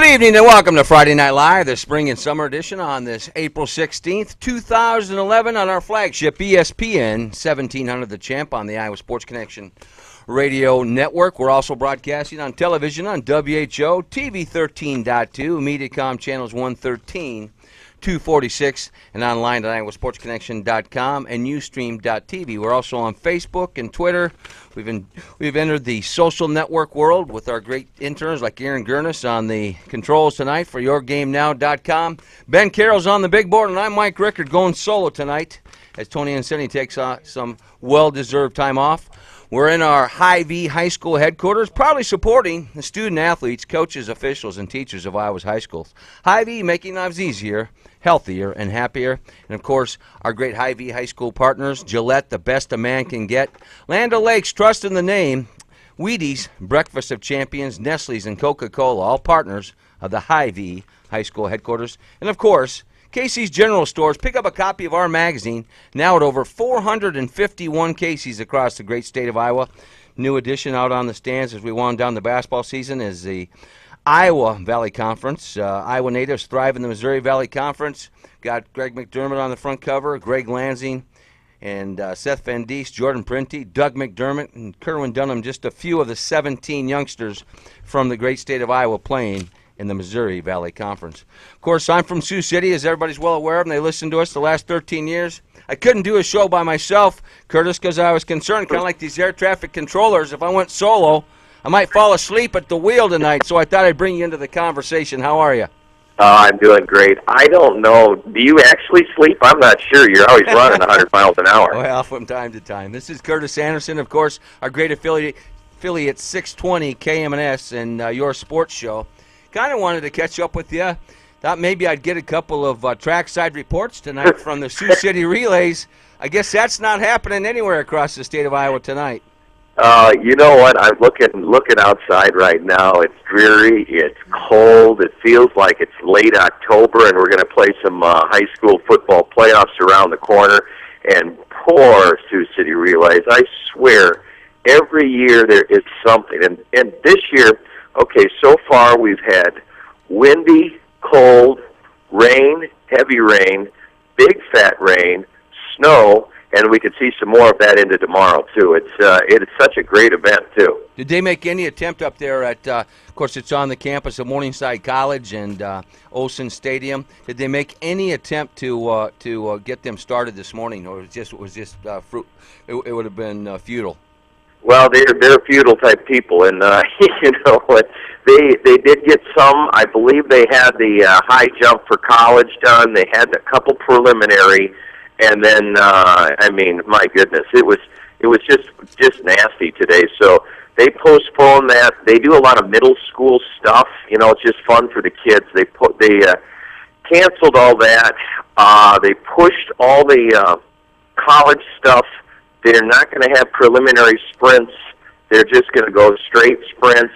evening and welcome to Friday Night Live, the spring and summer edition on this April 16th, 2011 on our flagship ESPN 1700 The Champ on the Iowa Sports Connection radio network. We're also broadcasting on television on WHO, TV 13.2, Mediacom channels 113, 246, and online at iowasportsconnection.com and Ustream.tv. We're also on Facebook and Twitter. We've entered the social network world with our great interns like Aaron Gurnis on the controls tonight for YourGameNow.com. Ben Carroll's on the big board, and I'm Mike Rickard going solo tonight as Tony Anselmi takes some well-deserved time off. We're in our Hy-Vee High School headquarters, proudly supporting the student-athletes, coaches, officials, and teachers of Iowa's high schools. Hy-Vee making lives easier, healthier, and happier. And, of course, our great Hy-Vee High School partners, Gillette, the best a man can get. Land O'Lakes, trust in the name. Wheaties, Breakfast of Champions, Nestle's, and Coca-Cola, all partners of the Hy-Vee High School headquarters. And, of course, Casey's General Stores. Pick up a copy of our magazine, now at over 451 Casey's across the great state of Iowa. New edition out on the stands as we wind down the basketball season is the Iowa Valley Conference. Iowa natives thrive in the Missouri Valley Conference. Got Greg McDermott on the front cover, Greg Lansing, and Seth Van Diest, Jordan Prenti, Doug McDermott, and Kerwin Dunham, just a few of the 17 youngsters from the great state of Iowa playing in the Missouri Valley Conference. Of course, I'm from Sioux City, as everybody's well aware of, and they listened to us the last 13 years. I couldn't do a show by myself, Curtis, because I was concerned, kind of like these air traffic controllers, if I went solo, I might fall asleep at the wheel tonight, so I thought I'd bring you into the conversation. How are you? I'm doing great. I don't know. Do you actually sleep? I'm not sure. You're always running 100 miles an hour. Well, from time to time. This is Curtis Anderson, of course, our great affiliate 620 KMNS and your sports show. Kind of wanted to catch up with you. Thought maybe I'd get a couple of trackside reports tonight from the Sioux City Relays. I guess that's not happening anywhere across the state of Iowa tonight. You know what? I'm looking outside right now. It's dreary. It's cold. It feels like it's late October, and we're going to play some high school football playoffs around the corner. And poor Sioux City Relays. I swear, every year there is something. And this year, okay, so far we've had windy, cold, rain, heavy rain, big fat rain, snow, and we could see some more of that into tomorrow, too. It's such a great event, too. Did they make any attempt up there at, of course, it's on the campus of Morningside College and Olson Stadium. Did they make any attempt to get them started this morning, or it would have been futile? Well, they're feudal type people, and you know what? They did get some. I believe they had the high jump for college done. They had a couple preliminary, and then I mean, my goodness, it was just nasty today. So they postponed that. They do a lot of middle school stuff. You know, it's just fun for the kids. They canceled all that. They pushed all the college stuff. They're not going to have preliminary sprints. They're just going to go straight sprints,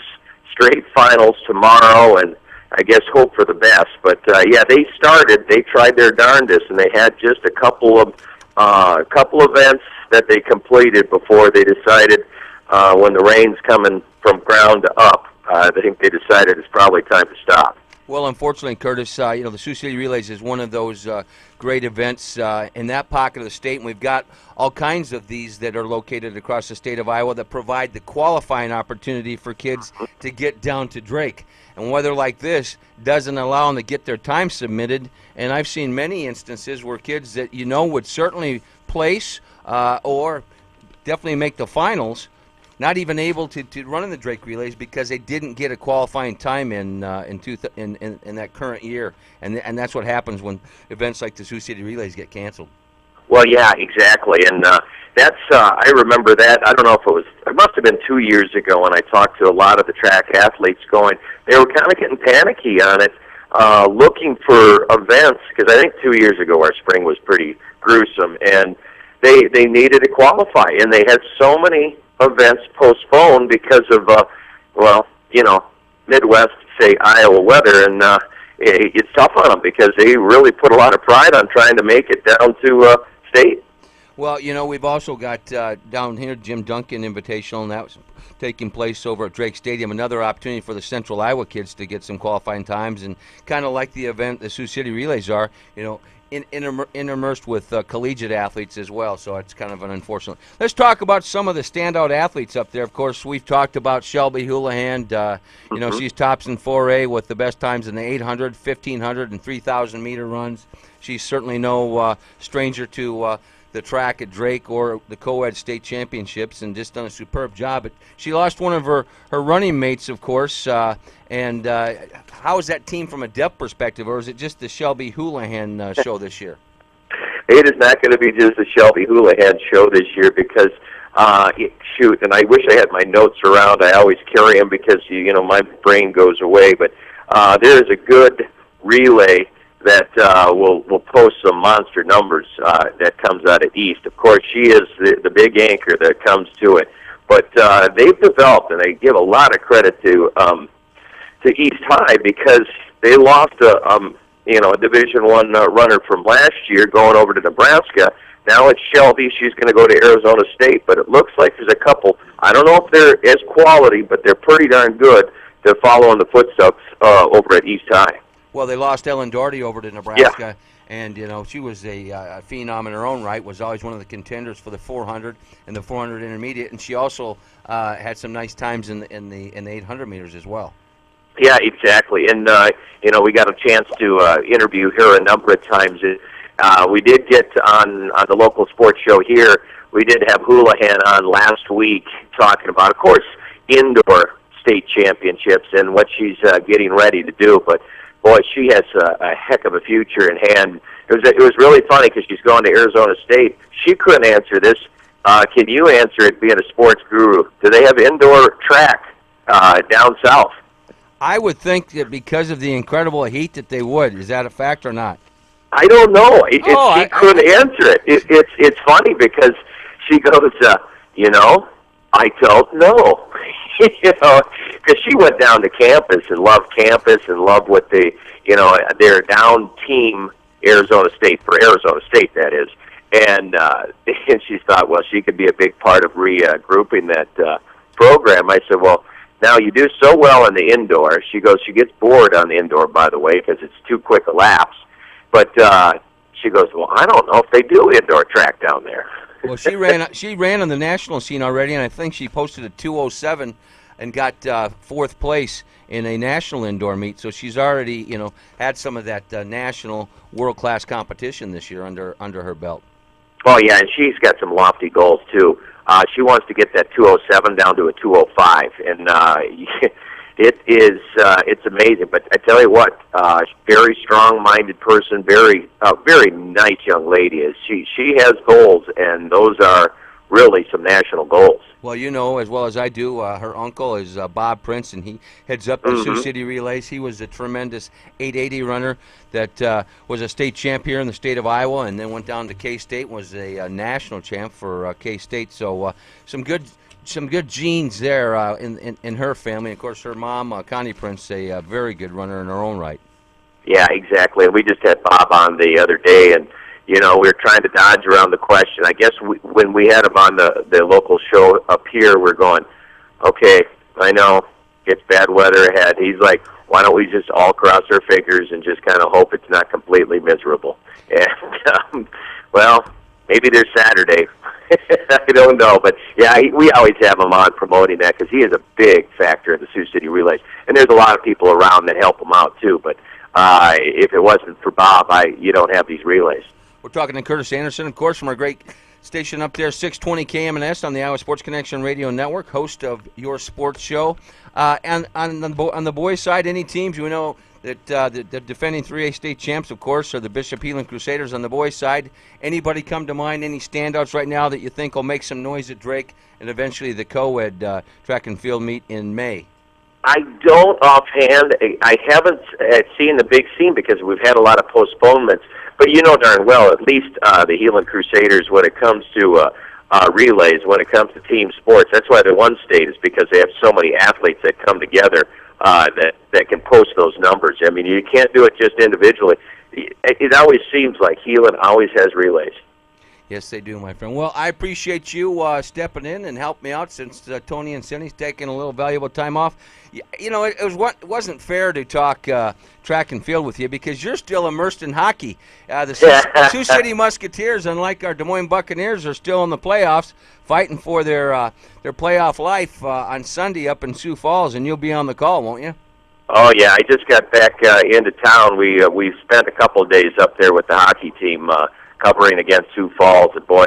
straight finals tomorrow, and I guess hope for the best. But, yeah, they started. They tried their darndest, and they had just a couple events that they completed before they decided when the rain's coming from ground to up, I think they decided it's probably time to stop. Well, unfortunately, Curtis, you know, the Sioux City Relays is one of those great events in that pocket of the state, and we've got all kinds of these that are located across the state of Iowa that provide the qualifying opportunity for kids to get down to Drake. And weather like this doesn't allow them to get their time submitted, and I've seen many instances where kids that you know would certainly place or definitely make the finals, not even able to run in the Drake Relays because they didn't get a qualifying time in that current year, and that's what happens when events like the Sioux City Relays get canceled. Well, yeah, exactly, and that's I remember that. I don't know if it must have been 2 years ago when I talked to a lot of the track athletes going, they were kind of getting panicky on it, looking for events, because I think 2 years ago our spring was pretty gruesome, and they needed to qualify, and they had so many events postponed because of, well, you know, Midwest, say, Iowa weather, and it's tough on them because they really put a lot of pride on trying to make it down to state. Well, we've also got down here Jim Duncan Invitational, and that was taking place over at Drake Stadium. Another opportunity for the Central Iowa kids to get some qualifying times, and kind of like the event the Sioux City Relays are, immersed with collegiate athletes as well. So it's kind of an unfortunate. Let's talk about some of the standout athletes up there. Of course, we've talked about Shelby Houlihan. She's tops in 4A with the best times in the 800, 1500, and 3,000 meter runs. She's certainly no stranger to the track at Drake or the co-ed state championships, and just done a superb job. But she lost one of her running mates, of course. How is that team from a depth perspective, or is it just the Shelby Houlihan show this year? It is not going to be just the Shelby Houlihan show this year because, and I wish I had my notes around. I always carry them because, my brain goes away. But there is a good relay that will post some monster numbers that comes out of East. Of course, she is the big anchor that comes to it. But they've developed, and I give a lot of credit to East High because they lost a Division I runner from last year going over to Nebraska. Now it's Shelby. She's going to go to Arizona State, but it looks like there's a couple. I don't know if they're as quality, but they're pretty darn good to follow in the footsteps over at East High. Well, they lost Ellen Doherty over to Nebraska, and she was a phenom in her own right. Was always one of the contenders for the 400 and the 400 intermediate, and she also had some nice times in the 800 meters as well. Yeah, exactly. And we got a chance to interview her a number of times. We did get on the local sports show here. We did have Houlihan on last week talking about, of course, indoor state championships and what she's getting ready to do, but. Boy, she has a heck of a future in hand. It was really funny because she's going to Arizona State. She couldn't answer this. Can you answer it, being a sports guru? Do they have indoor track down south? I would think that because of the incredible heat that they would. Is that a fact or not? I don't know. She couldn't answer it. It's funny because she goes, I don't know. Because she went down to campus and loved what their down team, Arizona State, for Arizona State, that is. And she thought, well, she could be a big part of regrouping that program. I said, well, now you do so well in the indoor. She goes, she gets bored on the indoor, by the way, because it's too quick a lapse. But she goes, well, I don't know if they do indoor track down there. Well, she ran on the national scene already, and I think she posted a 2:07 and got fourth place in a national indoor meet. So she's already, had some of that national world-class competition this year under her belt. Oh yeah, and she's got some lofty goals too. She wants to get that 2:07 down to a 2:05, and it's amazing. But I tell you what, very strong-minded person, very nice young lady. Is she has goals, and those are really some national goals. Well, as well as I do, her uncle is Bob Prince, and he heads up the Sioux City Relays. He was a tremendous 880 runner that was a state champ here in the state of Iowa, and then went down to K-State, was a national champ for K-State. So some good genes there in her family. Of course, her mom, Connie Prince, a very good runner in her own right. Yeah, exactly. And we just had Bob on the other day, and we were trying to dodge around the question. I guess when we had him on the local show up here, we're going, okay, I know it's bad weather ahead. He's like, why don't we just all cross our fingers and just kind of hope it's not completely miserable? And, well, maybe there's Saturday. I don't know. But, yeah, we always have him on promoting that because he is a big factor in the Sioux City Relays. And there's a lot of people around that help him out, too. But if it wasn't for Bob, you don't have these relays. We're talking to Curtis Anderson, of course, from our great station up there, 620 KMNS on the Iowa Sports Connection Radio Network, host of your sports show. And on the boys' side, any teams, we know that the defending 3A state champs, of course, are the Bishop Heelan Crusaders on the boys' side. Anybody come to mind, any standouts right now that you think will make some noise at Drake and eventually the co-ed track and field meet in May? I don't offhand. I haven't seen the big scene because we've had a lot of postponements. But you know darn well, at least the Heelan Crusaders, when it comes to relays, when it comes to team sports, that's why they're one state, is because they have so many athletes that come together that can post those numbers. I mean, you can't do it just individually. It always seems like Heelan always has relays. Yes, they do, my friend. Well, I appreciate you stepping in and helping me out since Tony and Cindy's taking a little valuable time off. You know, it wasn't fair to talk track and field with you because you're still immersed in hockey. The Sioux City Musketeers, unlike our Des Moines Buccaneers, are still in the playoffs, fighting for their playoff life on Sunday up in Sioux Falls, and you'll be on the call, won't you? Oh yeah, I just got back into town. We spent a couple of days up there with the hockey team covering against Sioux Falls, and boy,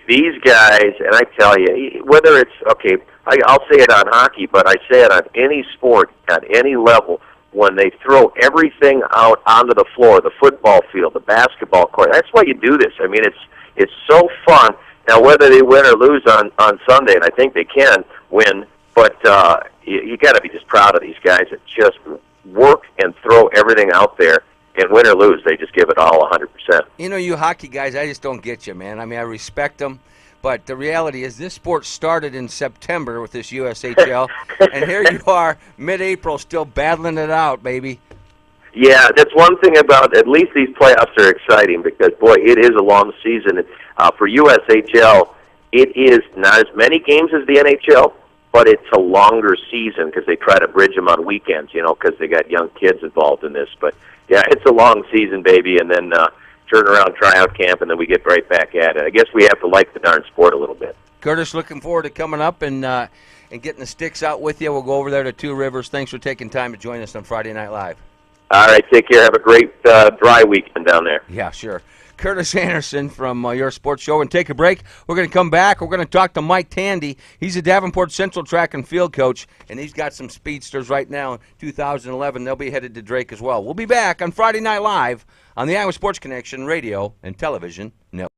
these guys. And I tell you, whether it's okay, I'll say it on hockey, but I say it on any sport at any level. When they throw everything out onto the floor, the football field, the basketball court, that's why you do this. I mean, it's so fun. Now, whether they win or lose on Sunday, and I think they can win, but you got to be just proud of these guys that just work and throw everything out there. And win or lose, they just give it all 100%. You know, you hockey guys, I just don't get you, man. I mean, I respect them, but the reality is this sport started in September with this USHL, and here you are, mid-April, still battling it out, baby. Yeah, that's one thing about at least these playoffs are exciting because, boy, it is a long season. For USHL, it is not as many games as the NHL, but it's a longer season because they try to bridge them on weekends, you know, because they got young kids involved in this. But, yeah, it's a long season, baby, and then turn around tryout camp, and then we get right back at it. I guess we have to like the darn sport a little bit. Curtis, looking forward to coming up and getting the sticks out with you. We'll go over there to Two Rivers. Thanks for taking time to join us on Friday Night Live. All right, take care. Have a great dry weekend down there. Yeah, sure. Curtis Anderson from Your Sports Show. And take a break. We're going to come back. We're going to talk to Mike Tandy. He's a Davenport Central track and field coach, and he's got some speedsters right now in 2011. They'll be headed to Drake as well. We'll be back on Friday Night Live on the Iowa Sports Connection radio and television network.